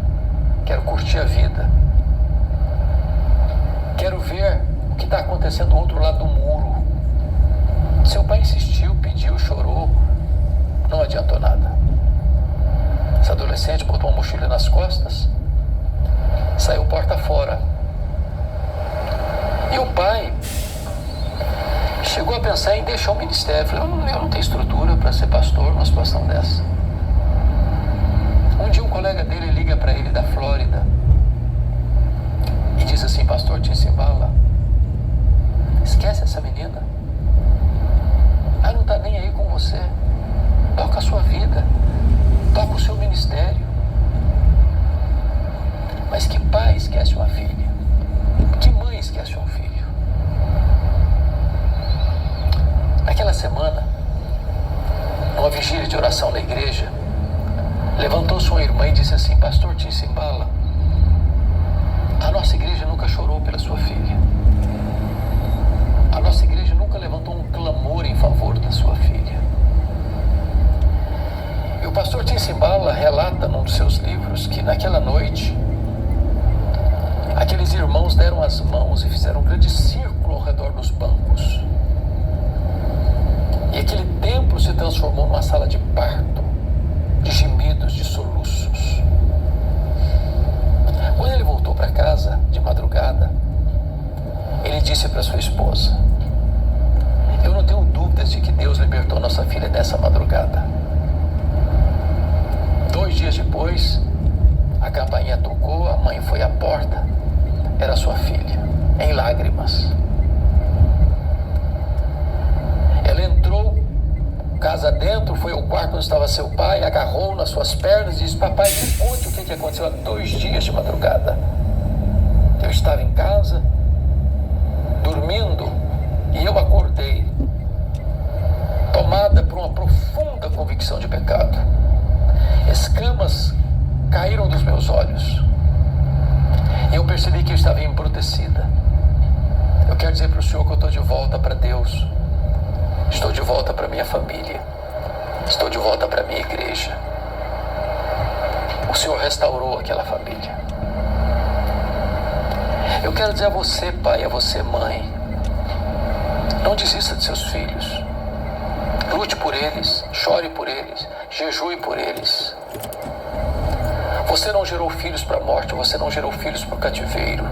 quero curtir a vida, quero ver o que está acontecendo do outro lado do muro. Seu pai insistiu, pediu, chorou, não adiantou nada. Esse adolescente botou uma mochila nas costas, saiu porta fora. E o pai chegou a pensar em deixar o ministério. Falei: eu não tenho estrutura para ser pastor numa situação dessa. Um dia um colega dele liga para ele da Flórida e diz assim: pastor Tim Cymbala, esquece essa menina. Ela não está nem aí com você. Toca a sua vida, toca o seu ministério. Mas que pai esquece uma filha? Que mãe esquece um filho? Naquela semana, numa vigília de oração na igreja, levantou-se uma irmã e disse assim: pastor Tim Cymbala, a nossa igreja nunca chorou pela sua filha. A nossa igreja nunca levantou um clamor em favor da sua filha. E o pastor Tim Cymbala relata num dos seus livros que naquela noite aqueles irmãos deram as mãos e fizeram um grande círculo ao redor dos bancos. E aquele templo se transformou numa sala de parto, de gemidos, de soluços. Quando ele voltou para casa de madrugada, ele disse para sua esposa: eu não tenho dúvidas de que Deus libertou nossa filha nessa madrugada. 2 dias depois, a campainha tocou, a mãe foi à porta. Era sua filha, em lágrimas. Ela entrou, casa dentro, foi ao quarto onde estava seu pai, agarrou nas suas pernas e disse: papai, me conte o que aconteceu há 2 dias de madrugada. Eu estava em casa, dormindo, e eu acordei, tomada por uma profunda convicção de pecado. Escamas caíram dos meus olhos. E eu percebi que eu estava embrutecida. Eu quero dizer para o Senhor que eu estou de volta para Deus. Estou de volta para minha família. Estou de volta para minha igreja. O Senhor restaurou aquela família. Eu quero dizer a você, pai, a você, mãe, não desista de seus filhos. Lute por eles, chore por eles, jejue por eles. Você não gerou filhos para a morte, você não gerou filhos para o cativeiro.